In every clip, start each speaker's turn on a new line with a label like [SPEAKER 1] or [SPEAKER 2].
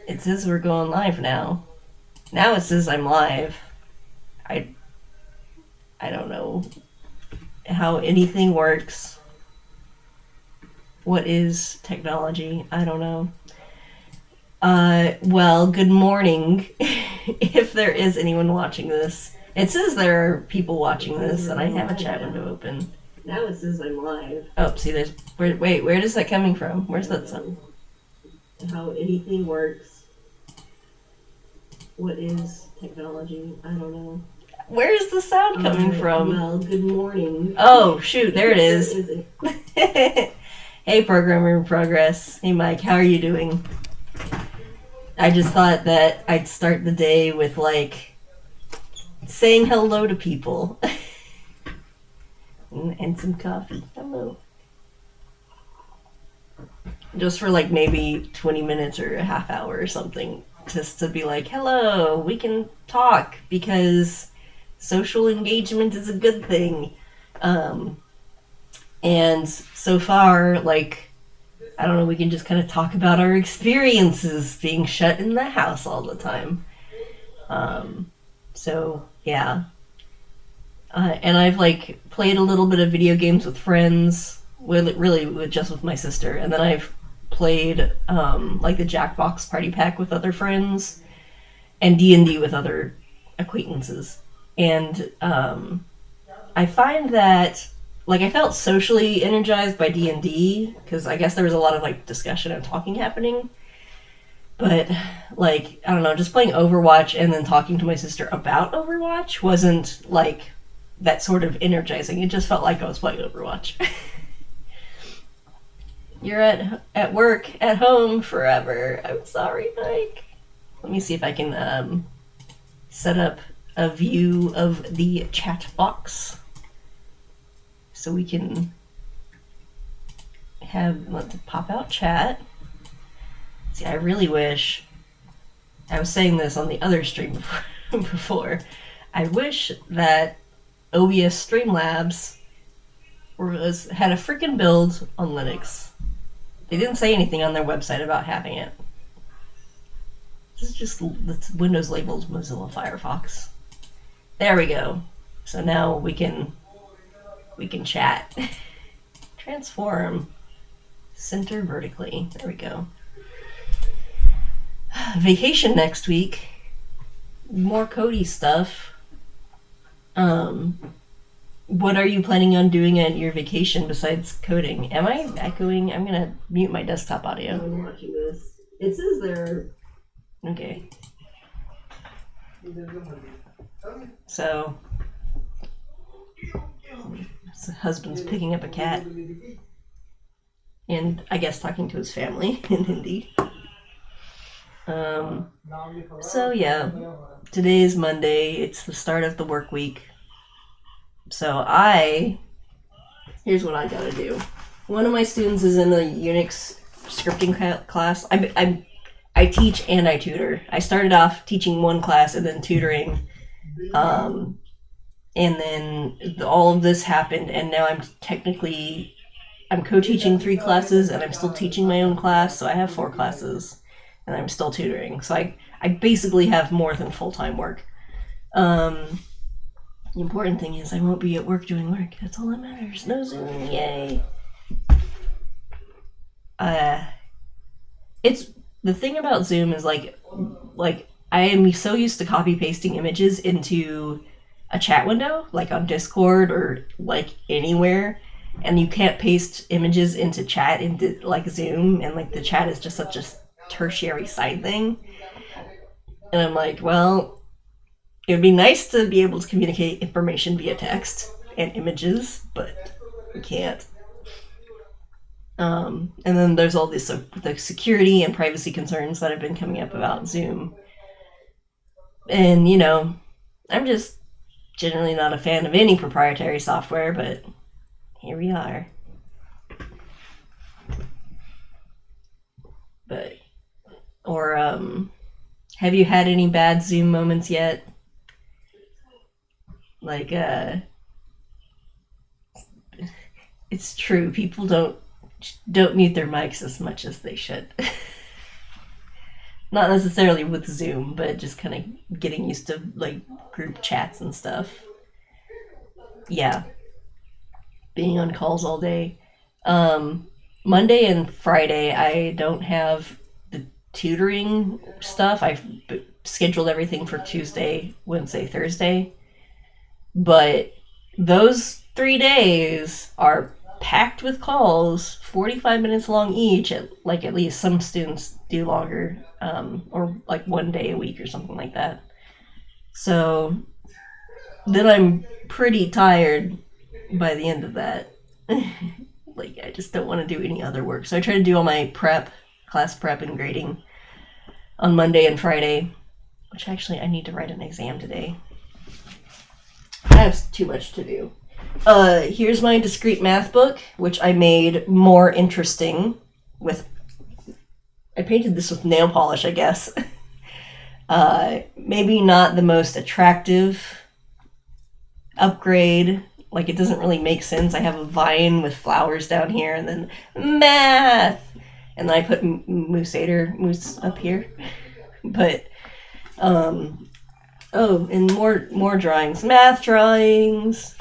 [SPEAKER 1] It says we're going live now. Now it says I'm live. I I don't know how anything works. What is technology? I don't know. Well, good morning. If there is anyone watching this. It says there are people watching this, and I have a chat window open.
[SPEAKER 2] Now it says I'm live.
[SPEAKER 1] Oh, see, there's. Wait, where is that coming from? Where's that sound?
[SPEAKER 2] How anything works. What is technology? I don't know.
[SPEAKER 1] Where is the sound coming from?
[SPEAKER 2] Well, good morning.
[SPEAKER 1] Oh, shoot, there it is. Hey, programmer in progress. Hey, Mike, how are you doing? I just thought that I'd start the day with, like, saying hello to people. and some coffee. Hello. Just for, like, maybe 20 minutes or a half hour or something. Just to be like, hello, we can talk, because social engagement is a good thing. And so far, like, I don't know, we can just kind of talk about our experiences being shut in the house all the time. So, yeah. And I've, like, played a little bit of video games with friends, just with my sister. And then I've played, like, the Jackbox Party Pack with other friends, and D&D with other acquaintances. And I find that, like, I felt socially energized by D&D, because I guess there was a lot of, like, discussion and talking happening. But, like, I don't know, just playing Overwatch and then talking to my sister about Overwatch wasn't, like, that sort of energizing. It just felt like I was playing Overwatch. You're at work, at home, forever. I'm sorry, Mike. Let me see if I can set up a view of the chat box so we can let the pop out chat. See, I really wish, I was saying this on the other stream before, I wish that OBS Streamlabs had a freaking build on Linux. They didn't say anything on their website about having it. This is just the Windows labeled Mozilla Firefox. There we go. So now we can chat. Transform. Center vertically. There we go. Vacation next week. More Cody stuff. What are you planning on doing at your vacation besides coding? Am I echoing? I'm gonna mute my desktop audio.
[SPEAKER 2] I'm watching this. It says there.
[SPEAKER 1] Okay. So, the husband's picking up a cat. And I guess talking to his family in Hindi. So yeah, today is Monday. It's the start of the work week. So here's what I gotta do. One of my students is in the Unix scripting class. I teach and I tutor. I started off teaching one class and then tutoring. And then all of this happened, and now I'm co-teaching 3 classes, and I'm still teaching my own class, so I have 4 classes, and I'm still tutoring. So I basically have more than full-time work. The important thing is I won't be at work doing work. That's all that matters. No Zoom, yay. It's the thing about Zoom is like I am so used to copy pasting images into a chat window, like on Discord or like anywhere, and you can't paste images into chat into like Zoom, and like the chat is just such a tertiary side thing. And I'm like, well, it would be nice to be able to communicate information via text and images, but we can't. And then there's all this the security and privacy concerns that have been coming up about Zoom. And, you know, I'm just generally not a fan of any proprietary software, but here we are. But, or, have you had any bad Zoom moments yet? Like, it's true, people don't mute their mics as much as they should. Not necessarily with Zoom, but just kind of getting used to like group chats and stuff. Yeah, being on calls all day. Um, Monday and Friday, I don't have the tutoring stuff. I've scheduled everything for Tuesday, Wednesday, Thursday. But those 3 days are packed with calls, 45 minutes long each. At least some students do longer, or like 1 day a week or something like that. So then I'm pretty tired by the end of that. Like, I just don't want to do any other work. So I try to do all my class prep and grading on Monday and Friday, which actually I need to write an exam today. I have too much to do. Here's my discrete math book, which I made more interesting with. I painted this with nail polish, I guess. Maybe not the most attractive upgrade. Like, it doesn't really make sense. I have a vine with flowers down here, and then math, and then I put moose up here. But oh, and more drawings, math drawings.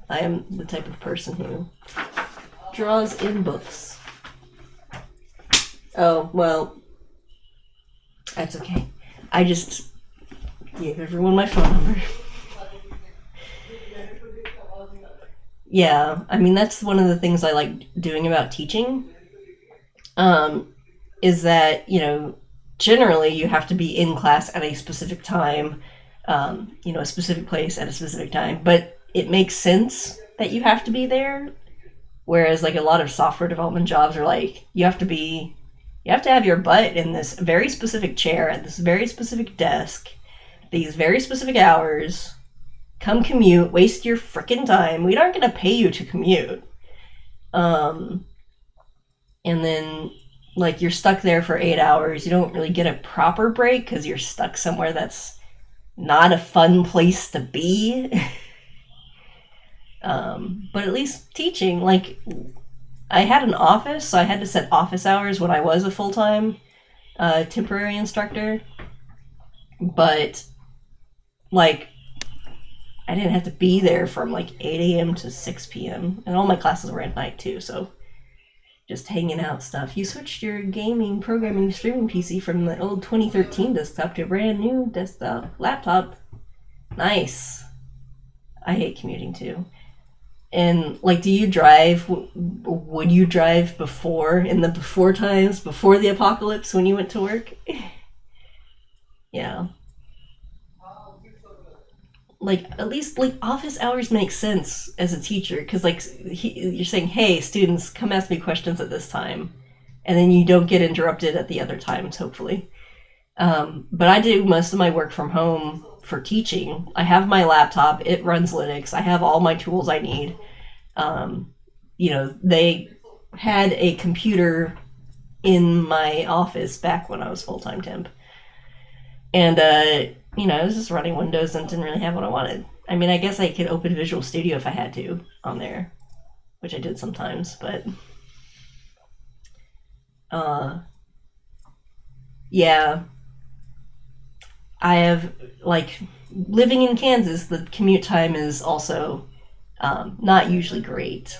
[SPEAKER 1] I am the type of person who draws in books. Oh, well, that's okay. I just gave everyone my phone number. Yeah, I mean, that's one of the things I like doing about teaching, is that, generally you have to be in class at a specific time, a specific place at a specific time, but it makes sense that you have to be there. Whereas like a lot of software development jobs are like, you have to have your butt in this very specific chair at this very specific desk, these very specific hours, come commute, waste your frickin' time. We aren't going to pay you to commute. And then like you're stuck there for 8 hours. You don't really get a proper break because you're stuck somewhere that's not a fun place to be. But at least teaching, like, I had an office, so I had to set office hours when I was a full-time temporary instructor. But like, I didn't have to be there from like 8 a.m. to 6 p.m. And all my classes were at night too, so just hanging out stuff. You switched your gaming, programming, streaming PC from the old 2013 desktop to a brand new desktop laptop. Nice. I hate commuting too. And like, do you drive? Would you drive in the before times, before the apocalypse when you went to work? Yeah. Like, at least like office hours make sense as a teacher, because like you're saying, hey students, come ask me questions at this time, and then you don't get interrupted at the other times, hopefully. But I do most of my work from home for teaching. I have my laptop, it runs Linux, I have all my tools I need. They had a computer in my office back when I was full-time temp, and I was just running Windows and didn't really have what I wanted. I mean, I guess I could open Visual Studio if I had to on there, which I did sometimes, but yeah. I have, like, living in Kansas, the commute time is also not usually great.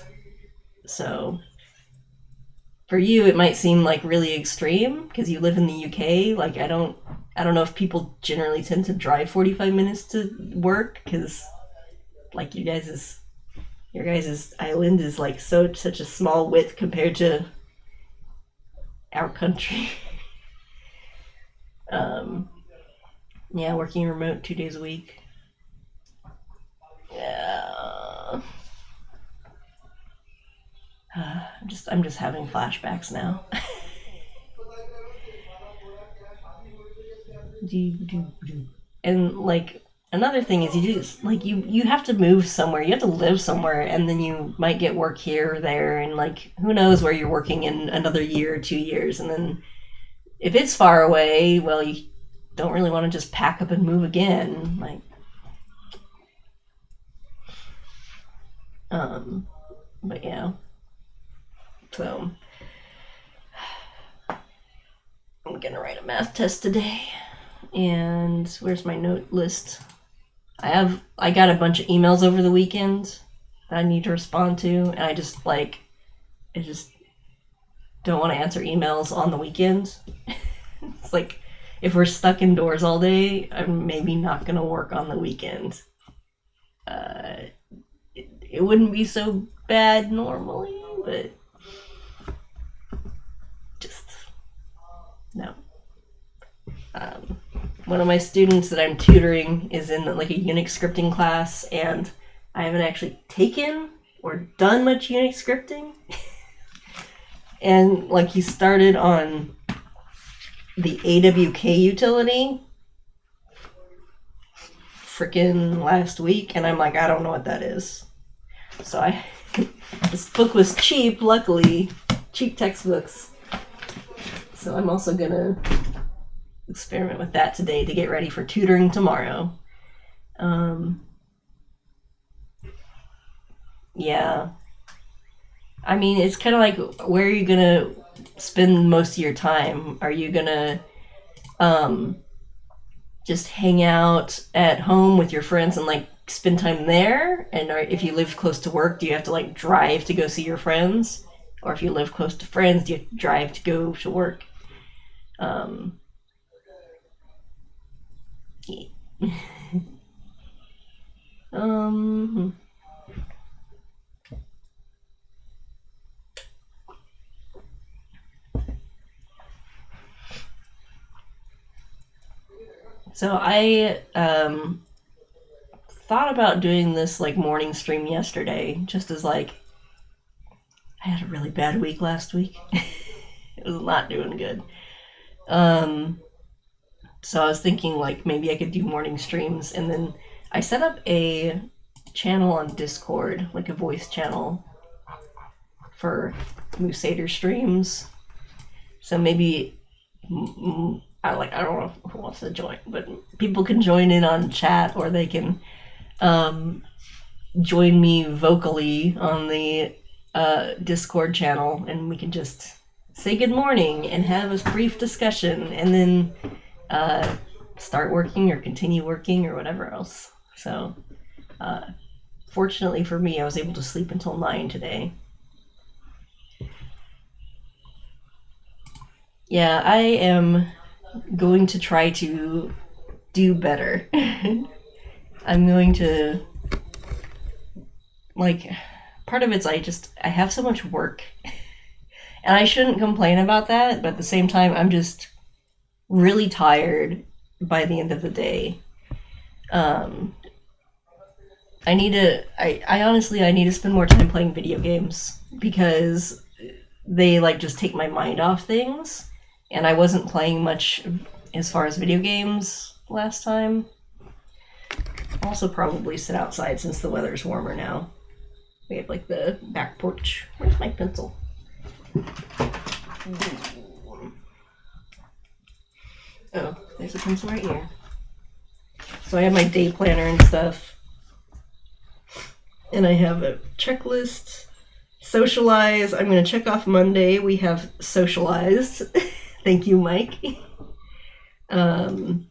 [SPEAKER 1] So for you, it might seem like really extreme because you live in the UK. Like, I don't know if people generally tend to drive 45 minutes to work, because like your guys' island is like such a small width compared to our country. Yeah, working remote 2 days a week. Yeah. I'm just having flashbacks now. And like, another thing is, you have to move somewhere, you have to live somewhere, and then you might get work here or there, and like, who knows where you're working in another year or 2 years. And then if it's far away, well, you don't really want to just pack up and move again. Like, but yeah. So I'm gonna write a math test today. And where's my note list? I got a bunch of emails over the weekend that I need to respond to, and I just don't want to answer emails on the weekend. It's like, if we're stuck indoors all day, I'm maybe not gonna work on the weekend. It wouldn't be so bad normally, but just no. One of my students that I'm tutoring is in like a Unix scripting class, and I haven't actually taken or done much Unix scripting. And like, he started on the AWK utility freaking last week, and I'm like, I don't know what that is. So this book was cheap, luckily, cheap textbooks. So I'm also gonna experiment with that today to get ready for tutoring tomorrow. Yeah. I mean, it's kind of like, where are you gonna spend most of your time? Are you gonna just hang out at home with your friends and like spend time there? And if you live close to work, do you have to like drive to go see your friends? Or if you live close to friends, do you have to drive to go to work? So I thought about doing this like morning stream yesterday, just as like, I had a really bad week last week. It was not doing good. So I was thinking like maybe I could do morning streams, and then I set up a channel on Discord, like a voice channel for Moosader streams. So maybe I don't know who wants to join, but people can join in on chat, or they can join me vocally on the Discord channel, and we can just say good morning and have a brief discussion, and then start working or continue working or whatever else. So fortunately for me, I was able to sleep until 9 today. Yeah, I am going to try to do better. I'm going to, like, part of it's I have so much work, and I shouldn't complain about that, but at the same time, I'm just really tired by the end of the day. I honestly need to spend more time playing video games, because they like just take my mind off things, and I wasn't playing much as far as video games last time. I'll also probably sit outside since the weather's warmer now. We have like the back porch. Where's my pencil? Oh, there's a pencil right here. So I have my day planner and stuff. And I have a checklist. Socialize. I'm going to check off Monday. We have socialized. Thank you, Mike. And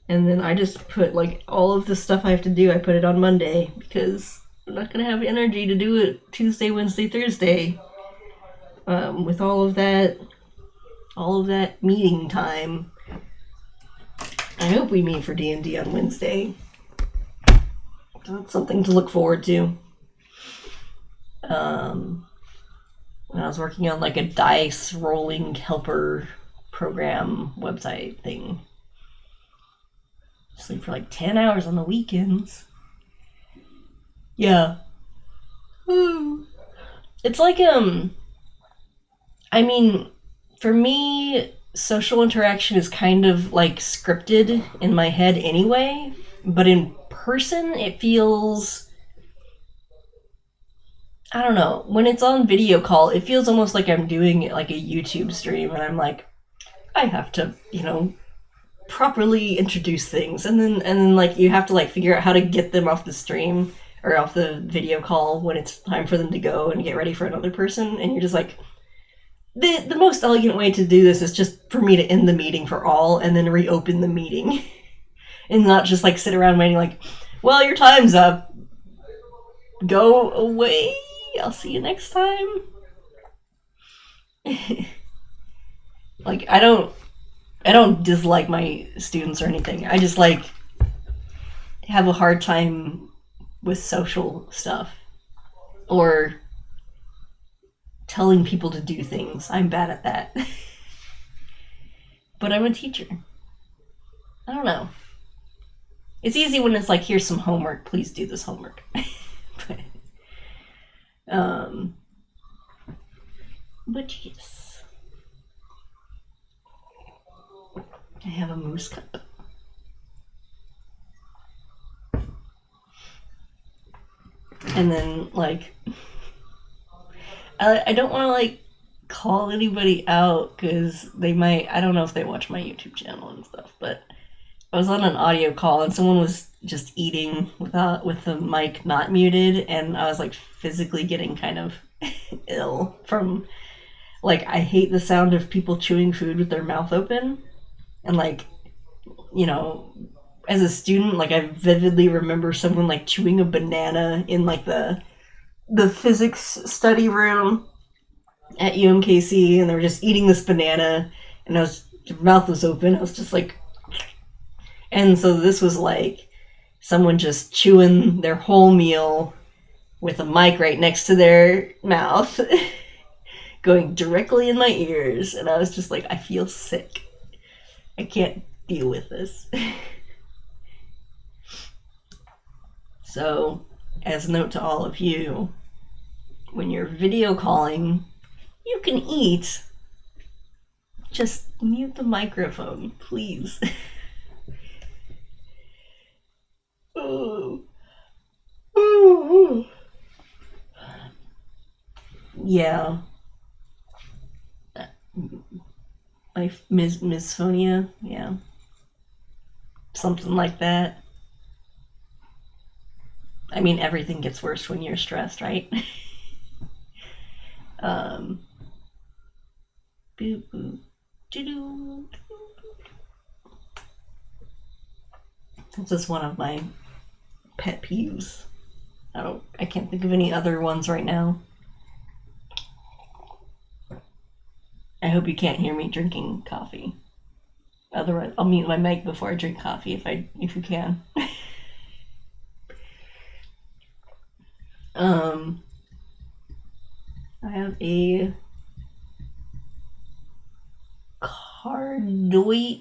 [SPEAKER 1] then I just put like all of the stuff I have to do, I put it on Monday, because I'm not going to have energy to do it Tuesday, Wednesday, Thursday. With all of that meeting time. I hope we meet for D&D on Wednesday. That's something to look forward to. And I was working on like a dice rolling helper program website thing. Sleep for like 10 hours on the weekends. Yeah. Woo. It's like, I mean, for me, social interaction is kind of like scripted in my head anyway, but in person it feels, I don't know, when it's on video call, it feels almost like I'm doing like a YouTube stream, and I'm like, I have to, properly introduce things, and then like you have to like figure out how to get them off the stream or off the video call when it's time for them to go and get ready for another person, and you're just like, the most elegant way to do this is just for me to end the meeting for all and then reopen the meeting. And not just like sit around waiting like, well, your time's up. Go away. I'll see you next time. Like, I don't dislike my students or anything. I just like have a hard time with social stuff or telling people to do things. I'm bad at that. But I'm a teacher. I don't know. It's easy when it's like, here's some homework, please do this homework. But yes. I have a moose cup. And then, like, I don't want to, like, call anybody out because they might, I don't know if they watch my YouTube channel and stuff, but I was on an audio call and someone was just eating with the mic not muted, and I was, like, physically getting kind of ill from, like, I hate the sound of people chewing food with their mouth open. And, like, you know, as a student, like, I vividly remember someone, like, chewing a banana in, like, the physics study room at UMKC, and they were just eating this banana, and their mouth was open. I was just like, and so this was like someone just chewing their whole meal with a mic right next to their mouth, going directly in my ears, and I was just like, I feel sick. I can't deal with this. So, as a note to all of you, when you're video calling, you can eat. Just mute the microphone, please. Oh. Oh. Yeah. My misphonia, yeah. Something like that. I mean, everything gets worse when you're stressed, right? Boop, boop, doo-doo. This is one of my pet peeves. I can't think of any other ones right now. I hope you can't hear me drinking coffee. Otherwise, I'll mute my mic before I drink coffee if you can. I have a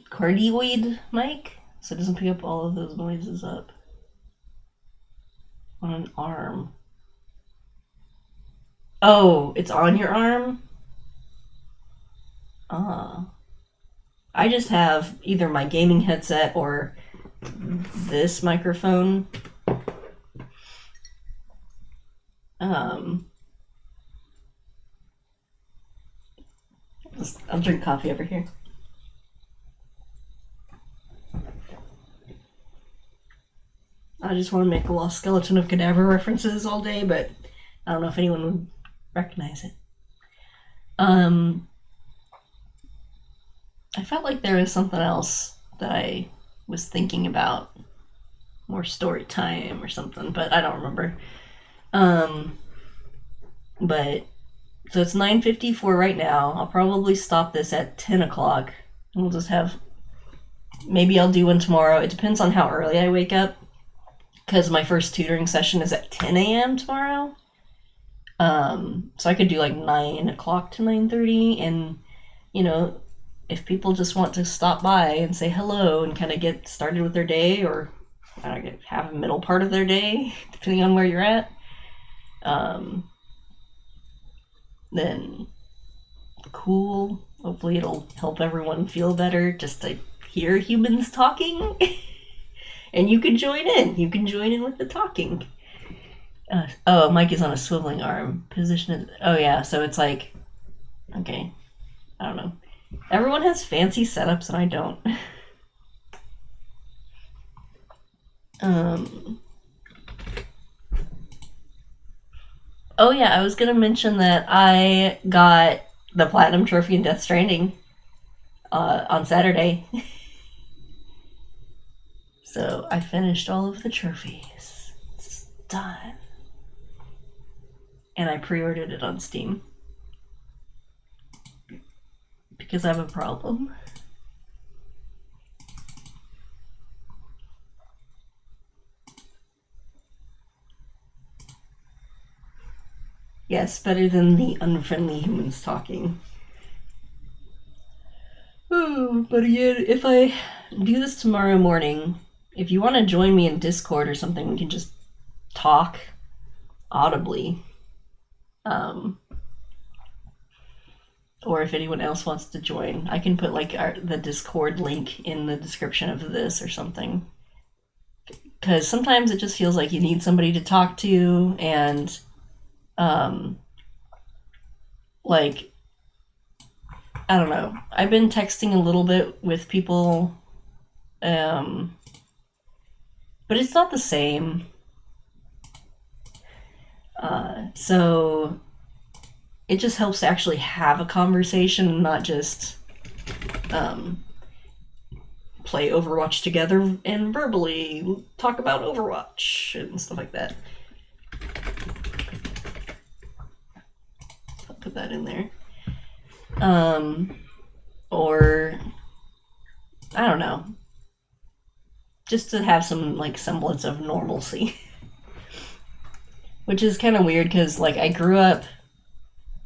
[SPEAKER 1] cardioid mic, so it doesn't pick up all of those noises up on an arm. Oh, it's on your arm? I just have either my gaming headset or this microphone. I'll drink coffee over here. I just want to make a Lost Skeleton of Cadaver references all day, but I don't know if anyone would recognize it. I felt like there was something else that I was thinking about, more story time or something, but I don't remember. But so it's 9:54 right now. I'll probably stop this at 10 o'clock. And we'll just have, maybe I'll do one tomorrow. It depends on how early I wake up, because my first tutoring session is at 10 a.m. tomorrow. So I could do like 9 o'clock to 9:30, and, you know, if people just want to stop by and say hello and kind of get started with their day, or have a middle part of their day, depending on where you're at, then cool. Hopefully it'll help everyone feel better just to hear humans talking. And you can join in. You can join in with the talking. Mike is on a swiveling arm. Position is... Oh, yeah, so it's like... Okay. I don't know. Everyone has fancy setups and I don't. Oh, yeah, I was gonna mention that I got the Platinum Trophy in Death Stranding on Saturday. So I finished all of the trophies. It's done. And I pre-ordered it on Steam. Because I have a problem. Yes, better than the unfriendly humans talking. Oh, but again, if I do this tomorrow morning, if you want to join me in Discord or something, we can just talk audibly. Or if anyone else wants to join, I can put like the Discord link in the description of this or something. Because sometimes it just feels like you need somebody to talk to, and like, I don't know. I've been texting a little bit with people, but it's not the same. So it just helps to actually have a conversation and not just play Overwatch together and verbally talk about Overwatch and stuff like that. I'll put that in there. Or I don't know. Just to have some like semblance of normalcy. Which is kind of weird because like I grew up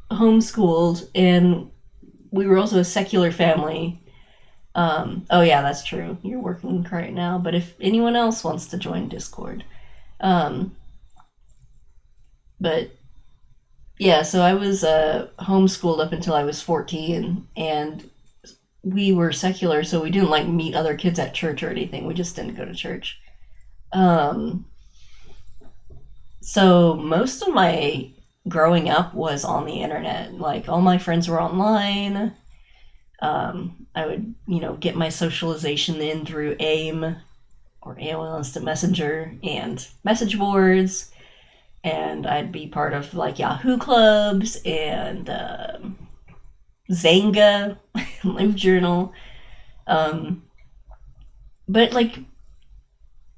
[SPEAKER 1] homeschooled and we were also a secular family. Oh yeah, that's true. You're working right now, but if anyone else wants to join Discord. But yeah, so I was homeschooled up until I was 14, and we were secular, so we didn't like meet other kids at church or anything. We just didn't go to church. So most of my growing up was on the internet. Like all my friends were online. I would, get my socialization in through AIM or AOL Instant Messenger and message boards. And I'd be part of like Yahoo clubs and Zanga, LiveJournal. But like,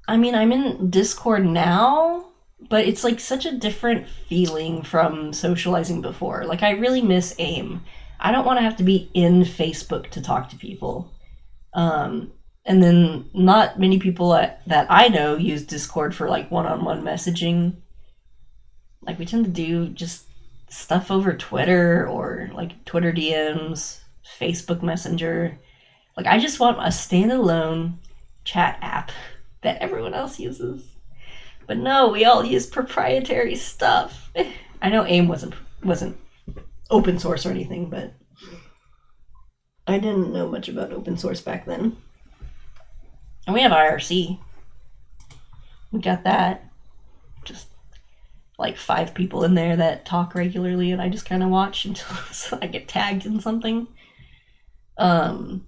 [SPEAKER 1] I mean, I'm in Discord now, but it's like such a different feeling from socializing before. Like I really miss AIM. I don't want to have to be in Facebook to talk to people. And then not many people that I know use Discord for like one-on-one messaging. Like we tend to do just stuff over Twitter or like Twitter DMs, Facebook Messenger. Like I just want a standalone chat app that everyone else uses. But no, we all use proprietary stuff. I know AIM wasn't open source or anything, but I didn't know much about open source back then. And we have IRC. We got that. Just like 5 people in there that talk regularly, and I just kind of watch until I get tagged in something. But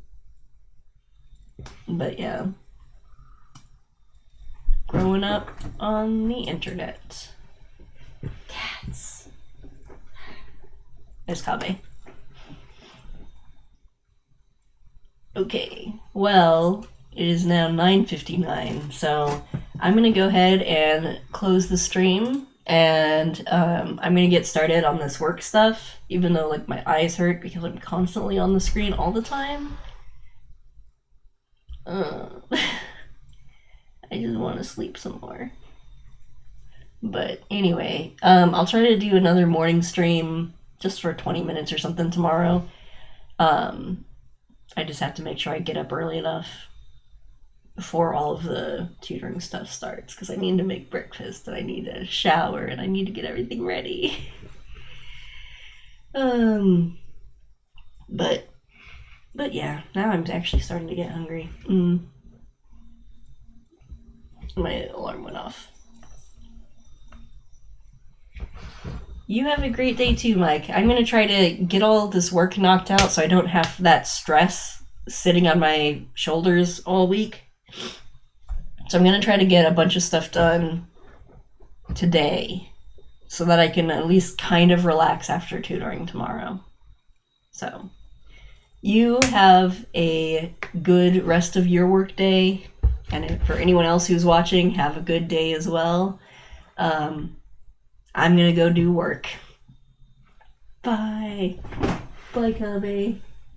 [SPEAKER 1] yeah. Growing up on the internet. Cats. There's Kabe. Okay, well, it is now 9:59, so I'm gonna go ahead and close the stream, and I'm gonna get started on this work stuff, even though like my eyes hurt because I'm constantly on the screen all the time. I just want to sleep some more. But anyway, I'll try to do another morning stream just for 20 minutes or something tomorrow. I just have to make sure I get up early enough before all of the tutoring stuff starts, because I need to make breakfast and I need to shower and I need to get everything ready. But yeah, now I'm actually starting to get hungry. My alarm went off. You have a great day too, Mike. I'm going to try to get all this work knocked out so I don't have that stress sitting on my shoulders all week. So I'm going to try to get a bunch of stuff done today so that I can at least kind of relax after tutoring tomorrow. So, you have a good rest of your work day. And for anyone else who's watching, have a good day as well. I'm going to go do work. Bye. Bye, Cubby.